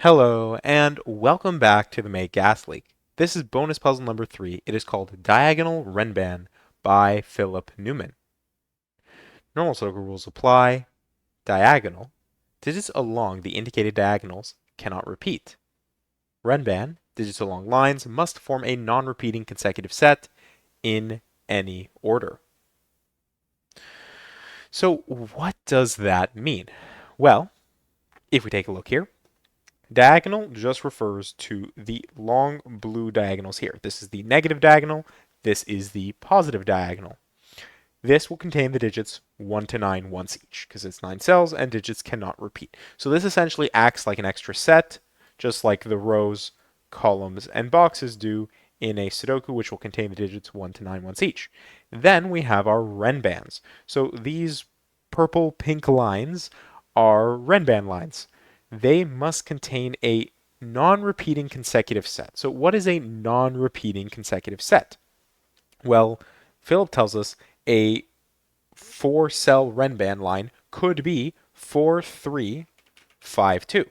Hello, and welcome back to the Make Gas Leak. This is bonus puzzle number 3. It is called Diagonal Renban by Philip Newman. Normal Sudoku rules apply. Diagonal. Digits along the indicated diagonals cannot repeat. Renban. Digits along lines must form a non-repeating consecutive set in any order. So what does that mean? Well, if we take a look here, diagonal just refers to the long blue diagonals here. This is the negative diagonal. This is the positive diagonal. This will contain the digits 1 to 9 once each, because it's 9 cells and digits cannot repeat. So this essentially acts like an extra set, just like the rows, columns, and boxes do in a Sudoku, which will contain the digits 1 to 9 once each. Then we have our Renbans. So these purple pink lines are Renban lines. They must contain a non-repeating consecutive set. So what is a non-repeating consecutive set? Well, Philip tells us a 4-cell Renban line could be 4, 3, 5, 2.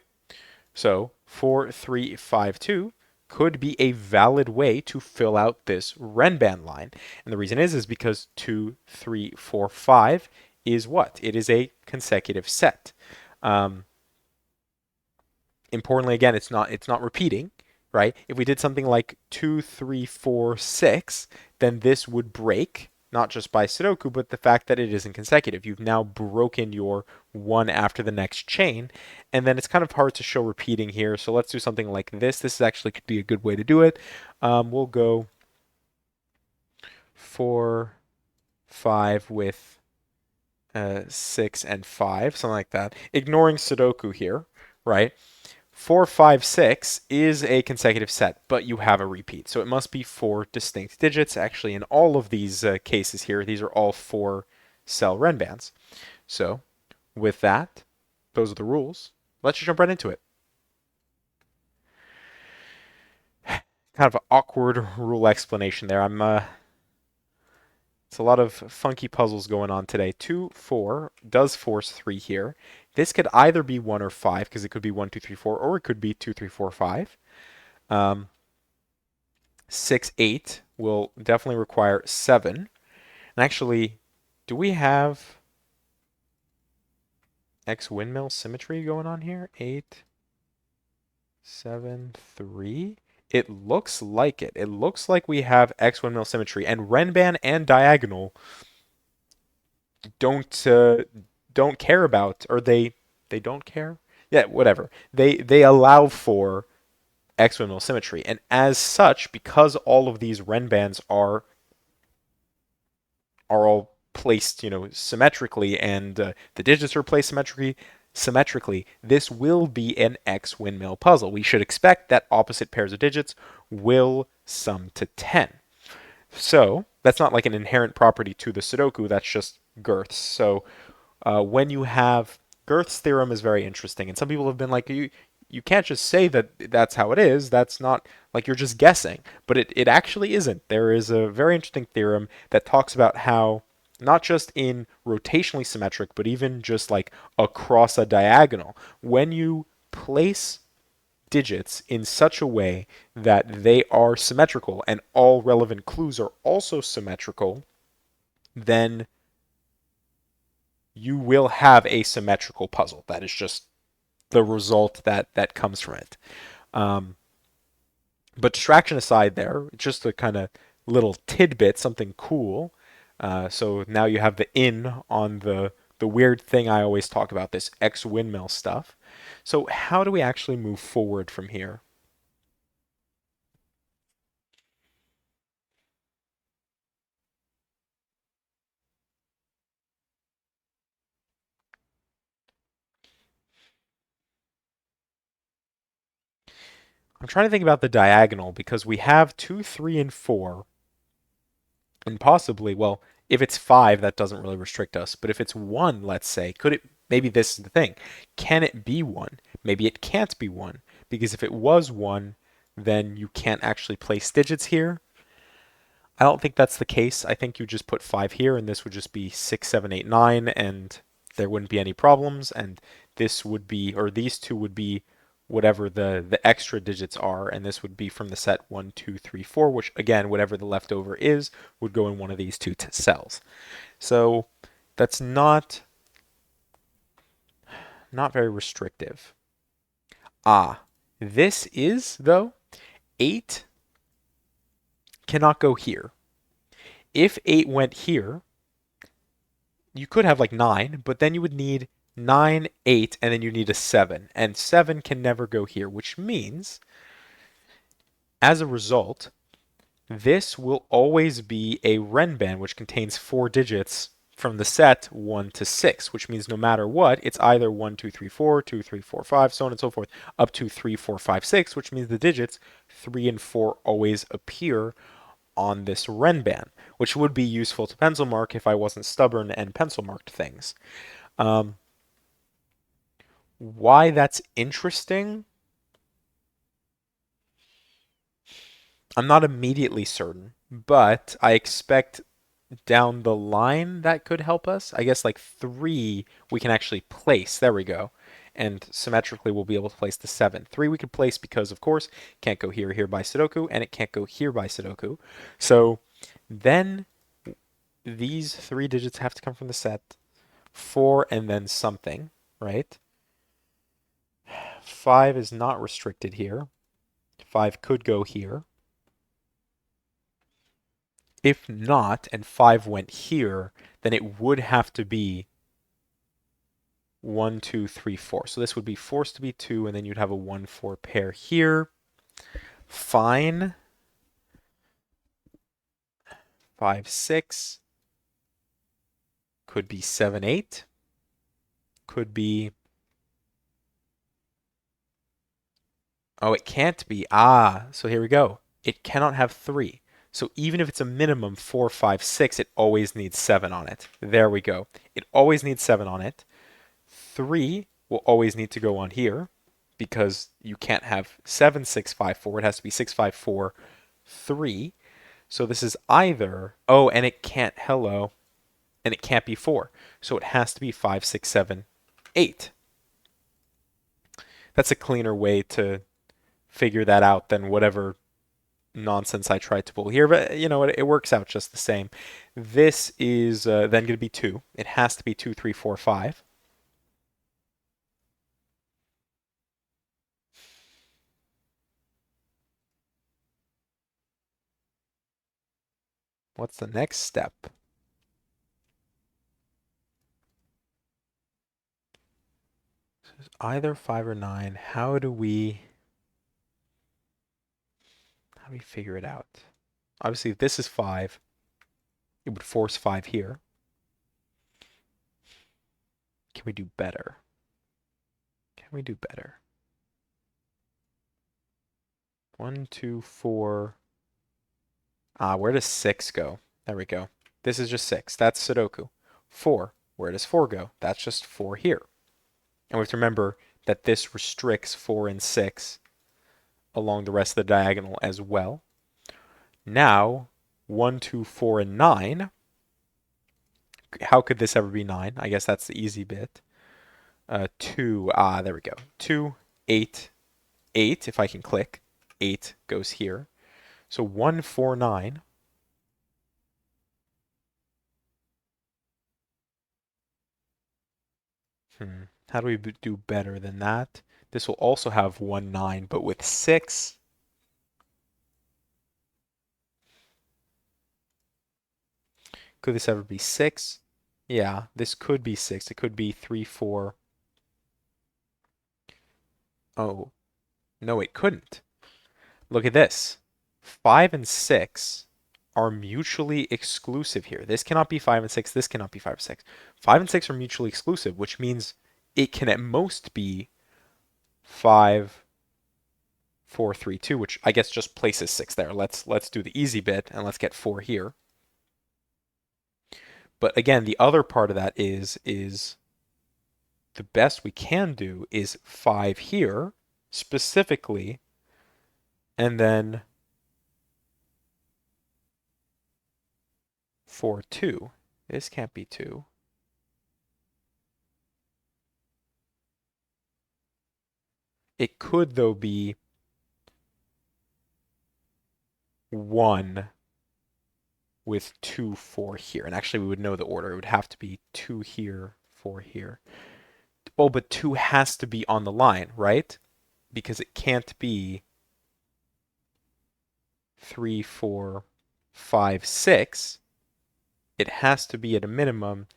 So 4, 3, 5, 2 could be a valid way to fill out this Renban line. And the reason is because 2, 3, 4, 5 is what? It is a consecutive set. Importantly, again, it's not repeating, right? If we did something like 2, 3, 4, 6, then this would break, not just by Sudoku, but the fact that it isn't consecutive. You've now broken your one after the next chain, and then it's kind of hard to show repeating here. So let's do something like this. This actually could be a good way to do it. We'll go 4, 5 with 6 and 5, something like that. Ignoring Sudoku here, right? 4, 5, 6 is a consecutive set, but you have a repeat. So it must be 4 distinct digits. Actually, in all of these cases here, these are all 4-cell Renbans. So with that, those are the rules. Let's just jump right into it. Kind of an awkward rule explanation there. It's a lot of funky puzzles going on today. 2, 4 does force 3 here. This could either be 1 or 5, because it could be 1, 2, 3, 4, or it could be 2, 3, 4, 5. 6, 8 will definitely require 7. And actually, do we have X windmill symmetry going on here? 8, 7, 3. It looks like it. It looks like we have X windmill symmetry, and Renban and diagonal don't don't care about, or they don't care. Yeah, whatever. They allow for X windmill symmetry, and as such, because all of these Renbans are all placed, symmetrically, and the digits are placed symmetrically, this will be an X windmill puzzle. We should expect that opposite pairs of digits will sum to 10. So that's not like an inherent property to the Sudoku, that's just girths. So when you have Girth's theorem is very interesting, and some people have been like, you can't just say that that's how it is. That's not like you're just guessing, but it actually isn't. There is a very interesting theorem that talks about how not just in rotationally symmetric, but even just like across a diagonal, when you place digits in such a way that they are symmetrical and all relevant clues are also symmetrical, then you will have a symmetrical puzzle. That is just the result that comes from it. Um, but distraction aside, there, just a kind of little tidbit, something cool. So now you have the in on the weird thing I always talk about, this X windmill stuff. So how do we actually move forward from here? I'm trying to think about the diagonal because we have 2, 3, and 4, and possibly, well, if it's 5, that doesn't really restrict us. But if it's 1, let's say, could it, maybe this is the thing. Can it be 1? Maybe it can't be 1. Because if it was 1, then you can't actually place digits here. I don't think that's the case. I think you just put 5 here, and this would just be 6, 7, 8, 9, and there wouldn't be any problems. And this would be, or these two would be whatever the extra digits are, and this would be from the set 1, 2, 3, 4, which again, whatever the leftover is, would go in one of these two cells. So that's not very restrictive. This is, though, 8 cannot go here. If 8 went here, you could have like 9, but then you would need 9, 8, and then you need a 7. And 7 can never go here, which means, as a result, this will always be a renban, which contains 4 digits from the set 1 to 6, which means no matter what, it's either 1, 2, 3, 4, 2, 3, 4, 5, so on and so forth, up to 3, 4, 5, 6, which means the digits 3 and 4 always appear on this renban, which would be useful to pencil mark if I wasn't stubborn and pencil marked things. Why that's interesting, I'm not immediately certain, but I expect down the line that could help us. I guess like 3 we can actually place. There we go. And symmetrically we'll be able to place the 7. 3 we could place because, of course, can't go here by Sudoku, and it can't go here by Sudoku. So then these 3 digits have to come from the set. 4 and then something, right? 5 is not restricted here. 5 could go here. If not, and 5 went here, then it would have to be 1, 2, 3, 4. So this would be forced to be 2, and then you'd have a 1, 4 pair here. Fine. 5, 6. Could be 7, 8. Could be... Oh, it can't be. So here we go. It cannot have 3. So even if it's a minimum 4, 5, 6, it always needs 7 on it. There we go. It always needs 7 on it. 3 will always need to go on here because you can't have 7, 6, 5, 4. It has to be 6, 5, 4, 3. So this is either, and it can't, and it can't be 4. So it has to be 5, 6, 7, 8. That's a cleaner way to figure that out than whatever nonsense I tried to pull here, but you know what, it works out just the same. This is then going to be 2. It has to be 2, 3, 4, 5. What's the next step? Either 5 or 9. How do we figure it out? Obviously, if this is 5, it would force 5 here. Can we do better? Can we do better? 1, 2, 4. Where does 6 go? There we go. This is just 6. That's Sudoku. 4. Where does 4 go? That's just 4 here. And we have to remember that this restricts 4 and 6 along the rest of the diagonal as well. Now, 1, 2, 4, and 9. How could this ever be 9? I guess that's the easy bit. 2, there we go. 2, 8, 8, if I can click. 8 goes here. So 1, 4, 9. How do we do better than that? This will also have 1, 9, but with 6. Could this ever be 6? Yeah, this could be 6. It could be 3, 4. Oh, no, it couldn't. Look at this. 5 and 6 are mutually exclusive here. This cannot be 5 and 6. This cannot be 5 and 6. 5 and 6 are mutually exclusive, which means it can at most be 5, 4, 3, 2, which I guess just places 6 there. Let's do the easy bit, and let's get 4 here. But again, the other part of that is the best we can do is 5 here, specifically, and then 4, 2. This can't be 2. It could, though, be 1 with 2, 4 here. And actually, we would know the order. It would have to be 2 here, 4 here. Oh, but 2 has to be on the line, right? Because it can't be 3, 4, 5, 6. It has to be at a minimum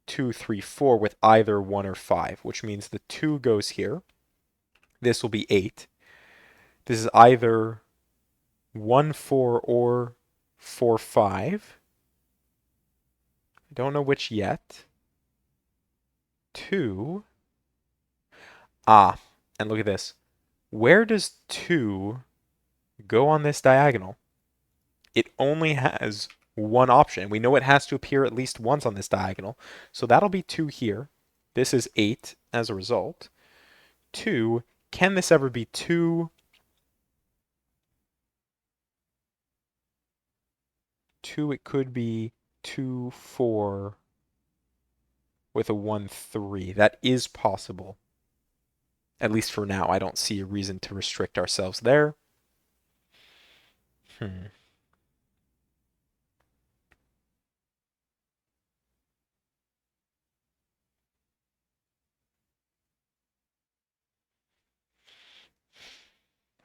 2, 3, 4 with either 1 or 5, which means the 2 goes here. This will be 8. This is either 1, 4 or 4, 5. I don't know which yet. 2. Ah, and look at this. Where does 2 go on this diagonal? It only has one option. We know it has to appear at least once on this diagonal. So that'll be 2 here. This is 8 as a result. 2, can this ever be 2? 2, it could be 2, 4 with a 1, 3. That is possible. At least for now, I don't see a reason to restrict ourselves there.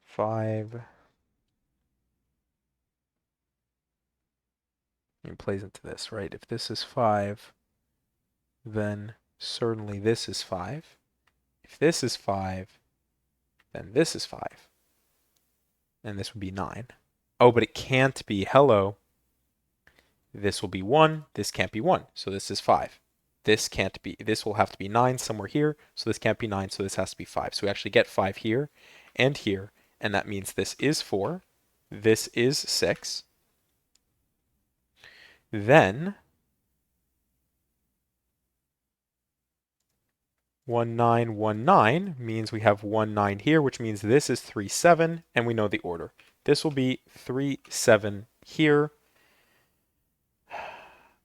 5. It plays into this, right? If this is 5, then certainly this is 5. If this is 5, then this is 5. And this would be 9. Oh, but it can't be. Hello. This will be 1. This can't be 1. So this is 5. This can't be. This will have to be 9 somewhere here. So this can't be 9. So this has to be 5. So we actually get 5 here and here. And that means this is 4. This is 6. Then 1, 9, 1, 9 means we have 1, 9 here, which means this is 3, 7, and we know the order. This will be 3, 7 here.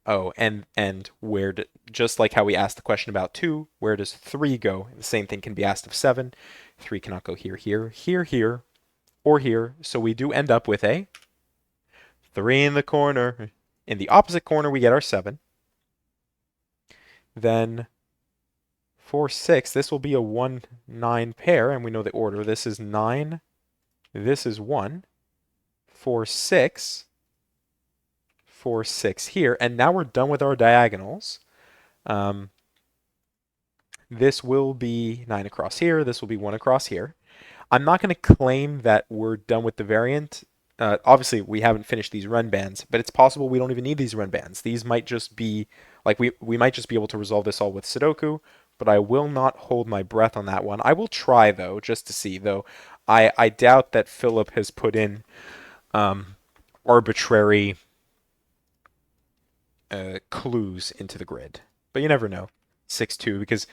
Oh, and where just like how we asked the question about 2, where does 3 go? The same thing can be asked of 7. 3 cannot go here, here, here, here, or here. So we do end up with a 3 in the corner. In the opposite corner, we get our 7. Then 4, 6, this will be a 1, 9 pair, and we know the order. This is 9, this is 1, 4, 6, 4, 6 here, and now we're done with our diagonals. This will be 9 across here, this will be 1 across here. I'm not going to claim that we're done with the variant. Obviously, we haven't finished these run bands, but it's possible we don't even need these run bands. These might just be, like, we might just be able to resolve this all with Sudoku, but I will not hold my breath on that one. I will try, though, just to see, though. I doubt that Philip has put in arbitrary clues into the grid. But you never know. 6-2, because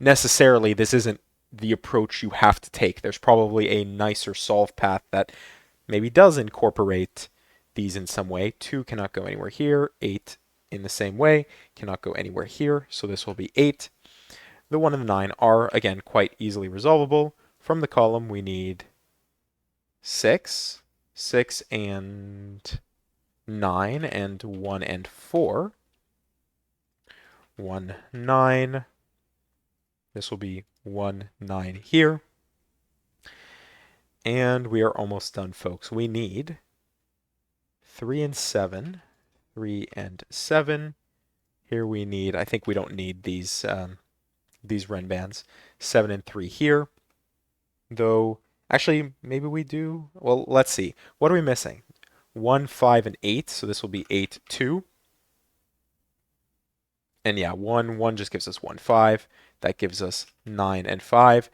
necessarily this isn't the approach you have to take. There's probably a nicer solve path that maybe does incorporate these in some way. 2 cannot go anywhere here. 8 in the same way cannot go anywhere here. So this will be 8. The 1 and the 9 are, again, quite easily resolvable. From the column, we need 6, 6 and 9, and 1 and 4. 1, 9. This will be 1, 9 here. And we are almost done, folks. We need 3 and 7. 3 and 7. Here we need, I think we don't need these Ren bands. 7 and 3 here. Though, actually, maybe we do. Well, let's see. What are we missing? 1, 5, and 8. So this will be 8, 2. And yeah, 1, 1 just gives us 1, 5. That gives us 9 and 5.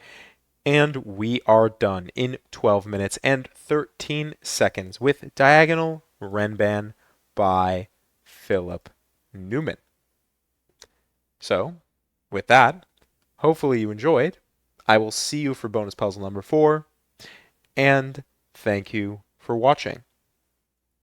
And we are done in 12 minutes and 13 seconds with Diagonal Renban by Philip Newman. So, with that, hopefully you enjoyed. I will see you for bonus puzzle number 4. And thank you for watching.